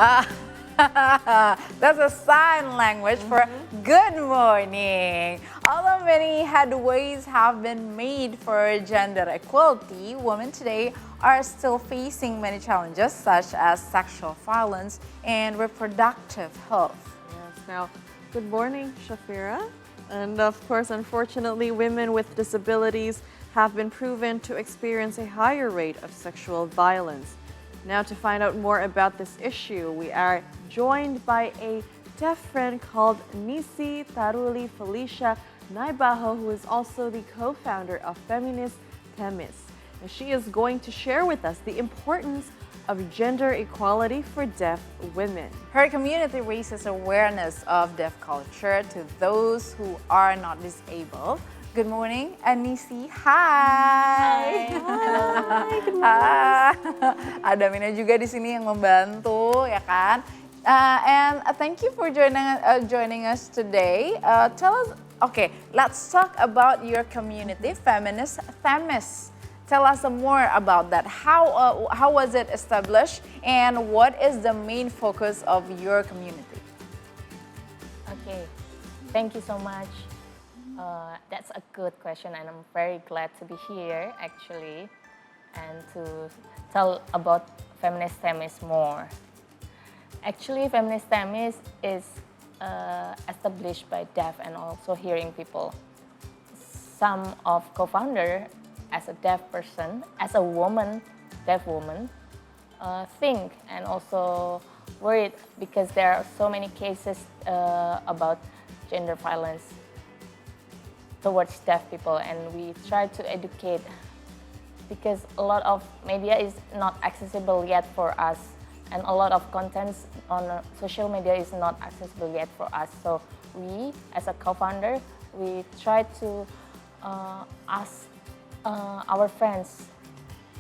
Ah, that's a sign language for good morning. Although many headways have been made for gender equality, women today are still facing many challenges such as sexual violence and reproductive health. Yes, now, good morning, Shafira. And of course, unfortunately, women with disabilities have been proven to experience a higher rate of sexual violence. Now, to find out more about this issue, we are joined by a deaf friend called Nissi, Taruli, Felicia, Naibaho, who is also the co-founder of Feminist. And she is going to share with us the importance of gender equality for deaf women. Her community raises awareness of deaf culture to those who are not disabled. Good morning, Nissi. Hi. Hi, good morning. Ada Mina juga di sini yang membantu, ya kan? And thank you for joining us today. Tell us, okay, let's talk about your community, Feminist. Tell us more about that. How was it established, and what is the main focus of your community? Okay, thank you so much. That's a good question, and I'm very glad to be here actually, and to tell about Feminist more. Actually, Feminist is established by deaf and also hearing people. Some of co-founder, as a deaf person, as a woman, deaf woman, think and also worried because there are so many cases about gender violence towards deaf people, and we try to educate because a lot of media is not accessible yet for us, and a lot of contents on social media is not accessible yet for us. So we, as a co-founder, we try to ask our friends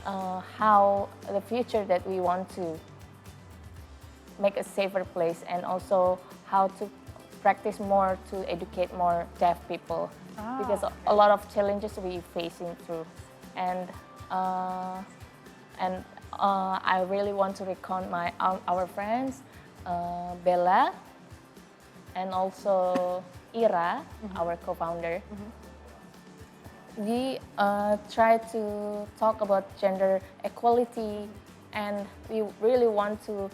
how the future that we want to make a safer place, and also how to practice more to educate more deaf people, because a lot of challenges we facing through, and I really want to recount our friends, Bella, and also Ira, our co-founder. We try to talk about gender equality, and we really want to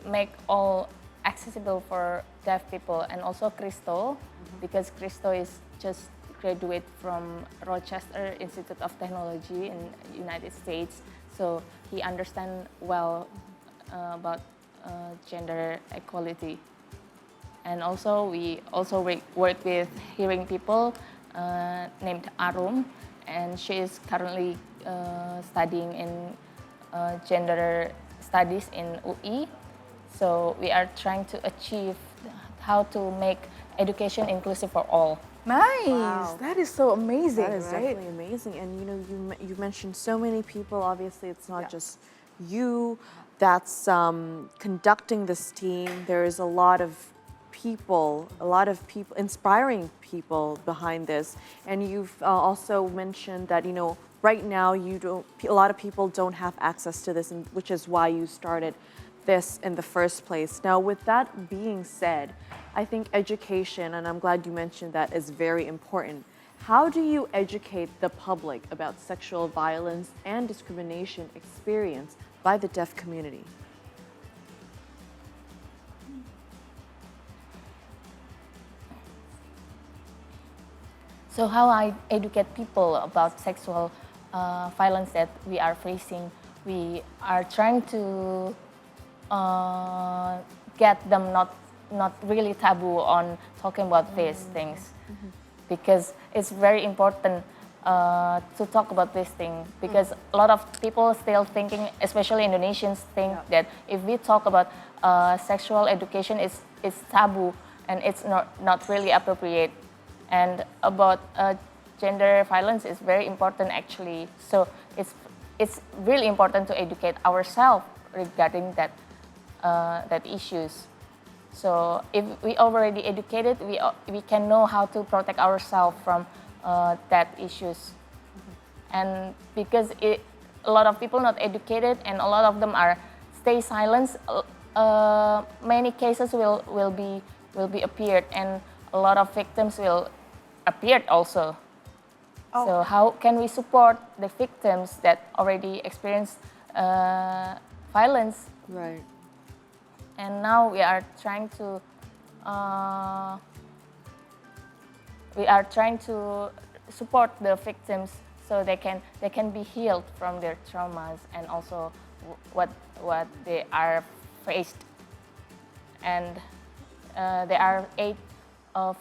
make all accessible for deaf people, and also Christo, because Christo is just graduate from Rochester Institute of Technology in United States, so he understands well about gender equality. And also we also work with hearing people named Arum, and she is currently studying in gender studies in UI. So we are trying to achieve how to make education inclusive for all. Nice. Wow. That is so amazing. That is right? definitely amazing. And you mentioned so many people. Obviously, it's not just you that's conducting this team. There is a lot of people, inspiring people behind this. And you've also mentioned that, right now a lot of people don't have access to this, which is why you started this in the first place. Now, with that being said, I think education, and I'm glad you mentioned that, is very important. How do you educate the public about sexual violence and discrimination experienced by the deaf community? So how I educate people about sexual violence that we are facing, we are trying to get them not really taboo on talking about these things, because it's very important to talk about this thing, because a lot of people still thinking, especially Indonesians, think that if we talk about sexual education, it's taboo and it's not really appropriate. And about gender violence is very important actually. So it's really important to educate ourselves regarding that issues. So if we already educated, we can know how to protect ourselves from that issues. And because a lot of people not educated, and a lot of them are stay silent, many cases will be appeared, and a lot of victims will appear also. Oh. So how can we support the victims that already experienced violence? Right. And now we are trying to support the victims so they can be healed from their traumas and also what they are faced. And there are 8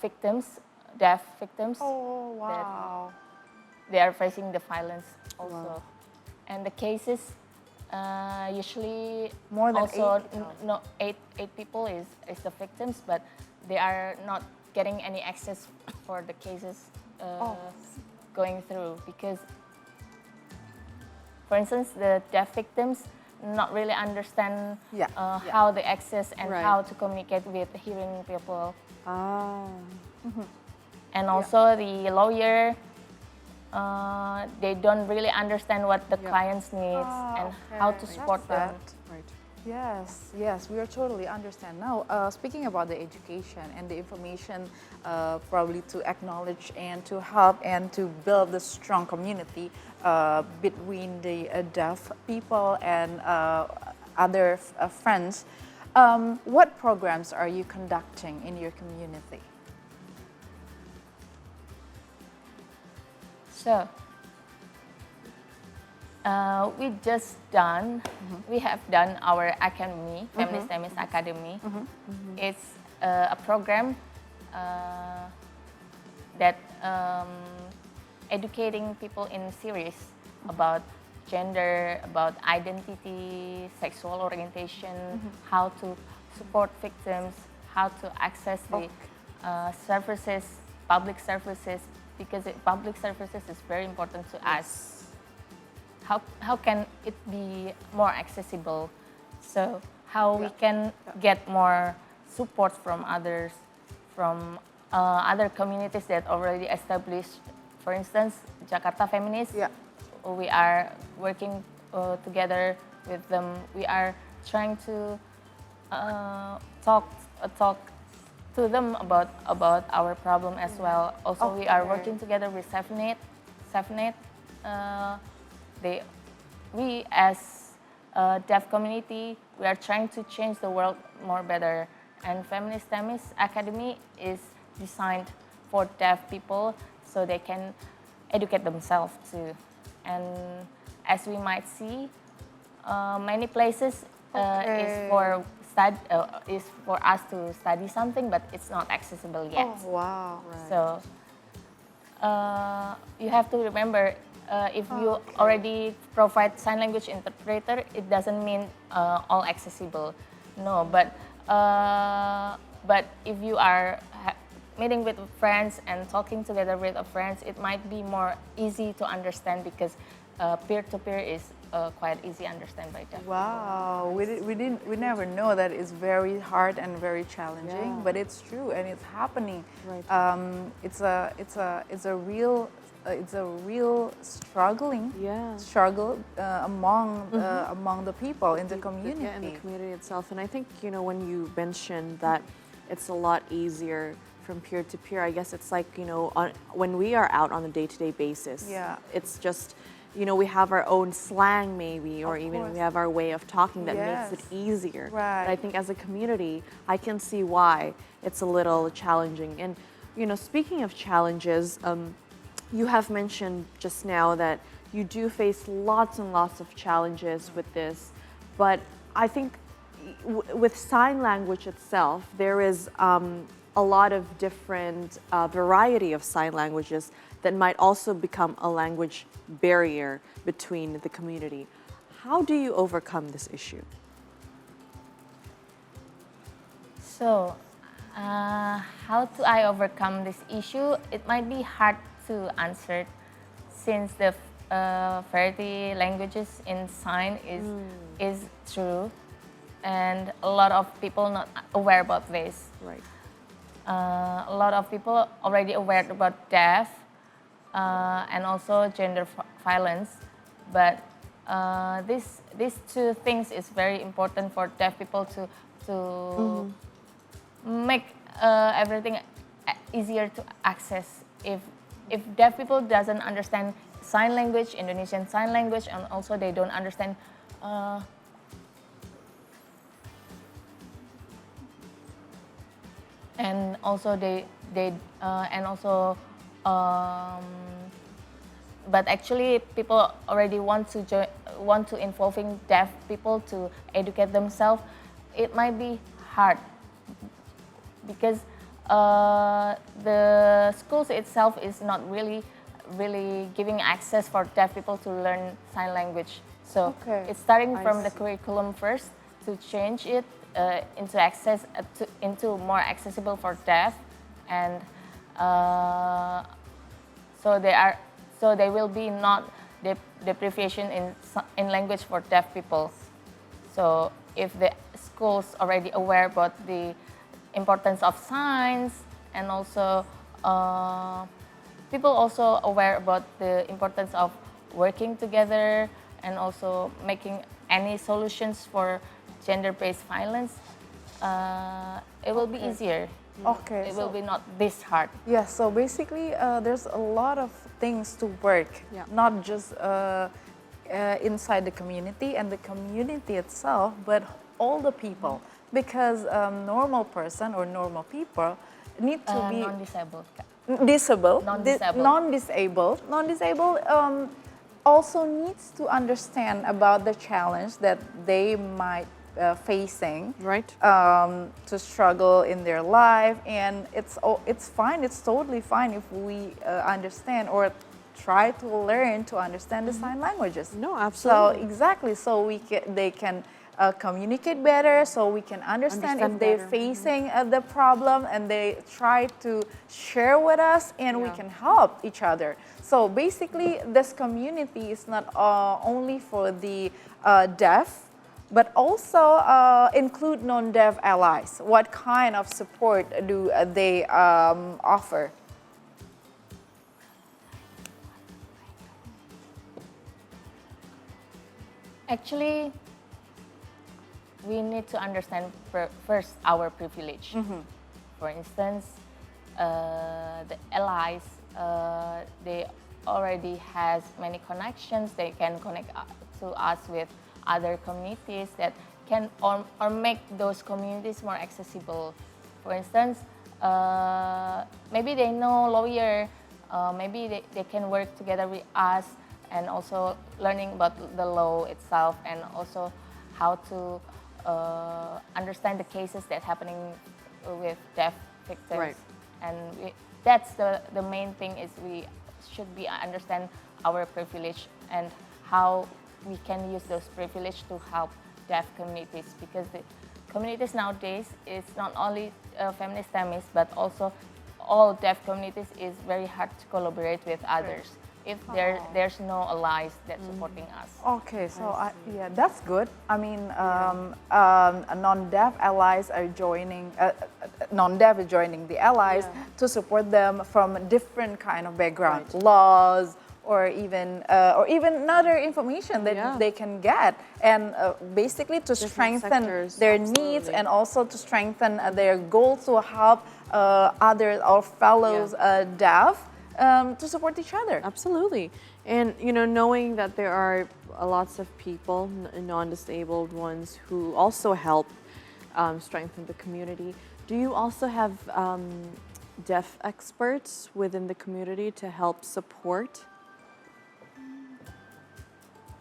victims, deaf victims. Oh, wow. They are facing the violence also. Wow. And the cases usually More than also 8? no 8 people is the victims, but they are not getting any access for the cases going through, because for instance the deaf victims not really understand how they access and Right. how to communicate with hearing people. Ah. And also the lawyer, they don't really understand what the clients needs and how to support them. Right. Yes, we are totally understand. Now, speaking about the education and the information, probably to acknowledge and to help and to build the strong community between the deaf people and other friends. What programs are you conducting in your community? So, we have done our academy, Feminist Academy. It's a program that educating people in series about gender, about identity, sexual orientation, how to support victims, how to access the services, public services, because public services is very important to us. How can it be more accessible? So how we can get more support from others, from other communities that already established. For instance, Jakarta Feminist. We are working together with them. We are trying to talk to them about our problem as well. Also, we are working together with SafeNet. We as a deaf community, we are trying to change the world more better. And Feminist Academy is designed for deaf people so they can educate themselves too. And as we might see, many places is for us to study something, but it's not accessible yet. Oh, wow. Right. So you have to remember, if you already provide sign language interpreter, it doesn't mean all accessible. No, but if you are meeting with friends and talking together with friends, it might be more easy to understand, because peer-to-peer is quite easy to understand by them. Wow, we never know that it's very hard and very challenging, but it's true and it's happening. Right. It's a real struggle among the people in the community. Yeah, in the community itself. And I think, when you mentioned that it's a lot easier from peer to peer, I guess it's like, when we are out on a day-to-day basis, it's just, we have our own slang maybe, or even we have our way of talking that makes it easier. Right. But I think as a community, I can see why it's a little challenging. And, speaking of challenges, you have mentioned just now that you do face lots and lots of challenges with this, but I think with sign language itself, there is a lot of different variety of sign languages that might also become a language barrier between the community. How do you overcome this issue? So, how do I overcome this issue? It might be hard to answer, since the variety languages in sign is true, and a lot of people not aware about this. Right. A lot of people already aware about deaf and also gender violence, but these two things is very important for deaf people to make everything easier to access. If deaf people doesn't understand sign language, Indonesian sign language, and also they don't understand and also but actually people already want to involving deaf people to educate themselves. It might be hard because the schools itself is not really giving access for deaf people to learn sign language. So it's starting from the curriculum first to change it into more accessible for deaf, and so there will be not deprivation in language for deaf people. So if the schools already aware about the importance of signs, and also people also aware about the importance of working together, and also making any solutions for gender-based violence, it will be easier. Okay. It will be not this hard. Yeah, so basically there's a lot of things to work, not just inside the community and the community itself, but all the people. Because normal person or normal people need to be non-disabled also needs to understand about the challenge that they might facing, to struggle in their life, and it's fine. It's totally fine if we understand or try to learn to understand the sign languages. No, absolutely. So exactly, so they can communicate better, so we can understand if they're facing the problem, and they try to share with us, and we can help each other. So basically, this community is not only for the deaf, but also include non-deaf allies. What kind of support do they offer? Actually, we need to understand first our privilege. For instance, the allies, they already has many connections. They can connect to us with other communities that can or make those communities more accessible. For instance, maybe they know lawyer, maybe they can work together with us, and also learning about the law itself, and also how to understand the cases that happening with deaf victims. And that's the main thing is we should be understand our privilege and how we can use those privilege to help deaf communities, because the communities nowadays is not only feminist Tamis, but also all deaf communities is very hard to collaborate with others if there's no allies that supporting us. Okay, so yeah, that's good. I mean, non-deaf allies are joining, non-deaf is joining the allies to support them from different kind of background, laws, or even other information that they can get, and basically to strengthen their needs, and also to strengthen their goals to help others or fellows deaf to support each other. Absolutely. And knowing that there are lots of people, non-disabled ones, who also help strengthen the community, do you also have deaf experts within the community to help support?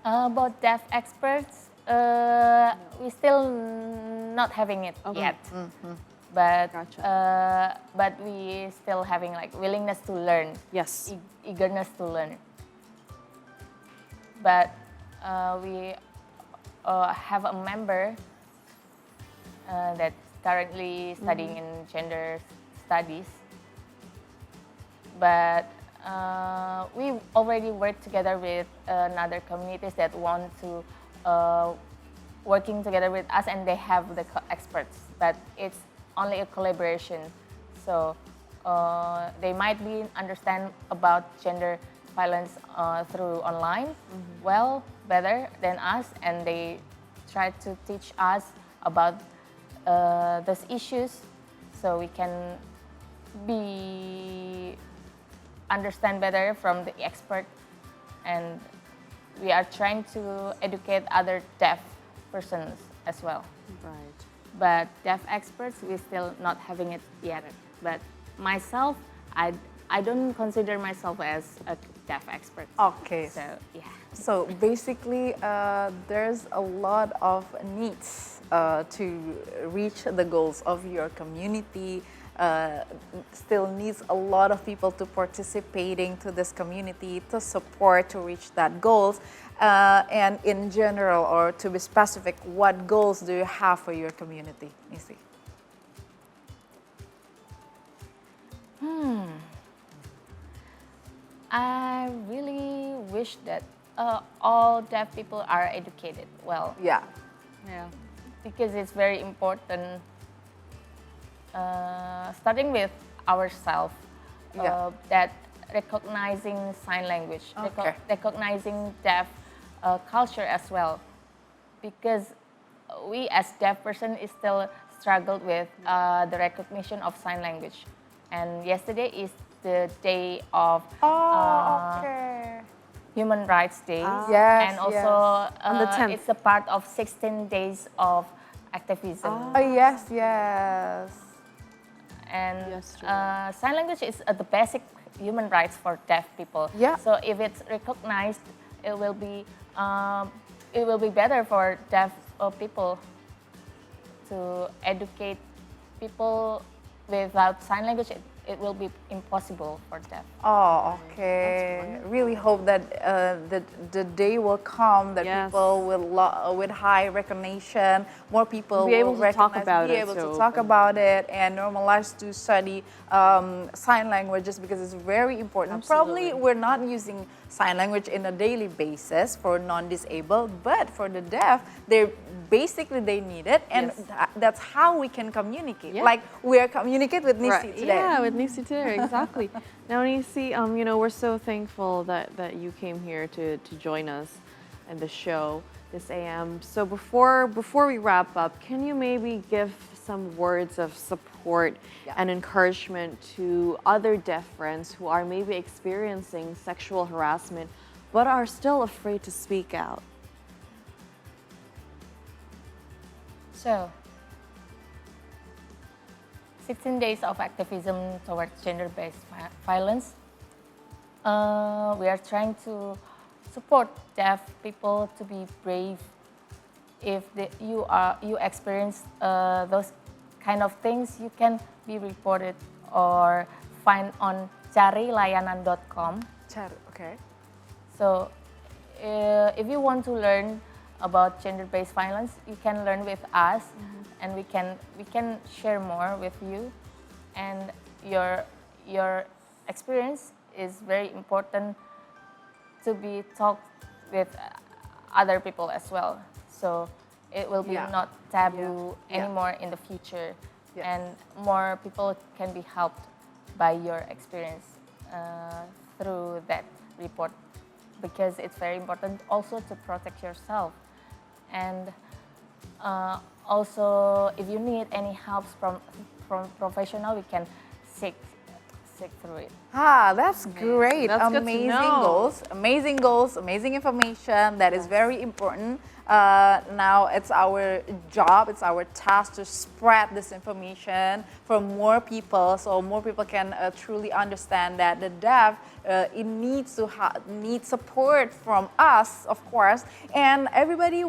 About deaf experts, we still not having it yet. But but we still having like willingness to learn. Yes. Eagerness to learn. But we have a member that currently studying in gender studies. But we already work together with another communities that want to working together with us, and they have the experts, but it's only a collaboration. So they might be understand about gender violence through online well, better than us, and they try to teach us about those issues, so we can be understand better from the expert, and we are trying to educate other deaf persons as well. Right. But deaf experts, we're still not having it yet. But myself, I don't consider myself as a deaf expert. Okay. So yeah. So basically, there's a lot of needs to reach the goals of your community. Still needs a lot of people to participating to this community, to support, to reach that goals. And in general, or to be specific, what goals do you have for your community, Nissi? I really wish that all deaf people are educated well, Yeah. Yeah. because it's very important. Starting with ourselves, Yeah. that recognizing sign language, Okay. recognizing deaf culture as well, because we as deaf person is still struggled with the recognition of sign language, and yesterday is the day of Okay. Human Rights Day, Yes, and also On the 10th. it's a part of 16 days of activism. Oh, yes, yes. And Yesterday. sign language is the basic human rights for deaf people. Yeah. So if it's recognized, it will be better for deaf people to educate people. Without sign language, it will be impossible for deaf. Oh, okay. Really hope that the day will come that Yes. people will with high recognition, more people Be able will to talk recognize, about be it, able so to talk open. about it, and normalize to study sign languages, because it's very important. Probably Absolutely. we're not using sign language in a daily basis for non-disabled, but for the deaf, they need it, and Yes. that's how we can communicate. Yeah. Like we are communicate with Nissi Right. today. Yeah, with Nissi today, exactly. Now, Nissi, you know, we're so thankful that you came here to join us in the show this AM. So before we wrap up, can you maybe give some words of support and encouragement to other deaf friends who are maybe experiencing sexual harassment but are still afraid to speak out? So, 16 days of activism towards gender-based violence. We are trying to support deaf people to be brave. If you experience those kind of things, you can be reported or find on carilayanan.com. Okay. So, if you want to learn about gender-based violence, you can learn with us, and we can share more with you. And your experience is very important to be talked with other people as well. So it will be not taboo anymore in the future, and more people can be helped by your experience through that report, because it's very important also to protect yourself. And also, if you need any help from professional, we can seek through it. Ah, that's great. That's good to Amazing know. goals, amazing information. That is very important. Now it's our job, it's our task to spread this information for more people, so more people can truly understand that the deaf it needs to need support from us, of course, and everybody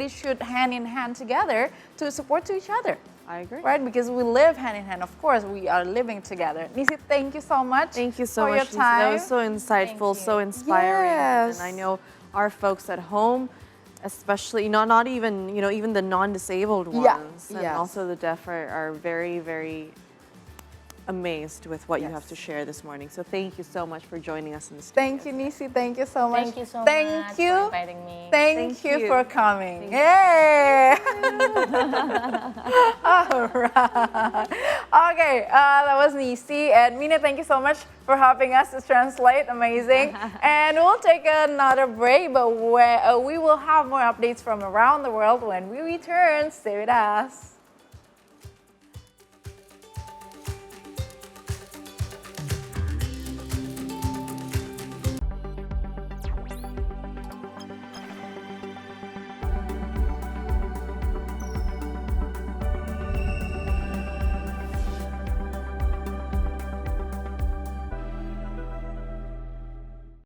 should hand in hand together to support to each other. I agree. Right, because we live hand in hand. Of course, we are living together. Nissi, thank you so much. Thank you so for much, your Nissi. time. That was so insightful, so inspiring. Yes. And I know our folks at home, especially not even even the non-disabled ones, and yes. also the deaf are very, very amazed with what you Yes. have to share this morning. So thank you so much for joining us in the studio. Thank you, Nissi. Thank you so much. Thank you so Thank much you. for inviting me. Thank Thank you you. for coming. Yay! All right. Okay, that was Nissi. And Mina, thank you so much for helping us to translate. Amazing. And we'll take another break, but we will have more updates from around the world when we return. Stay with us.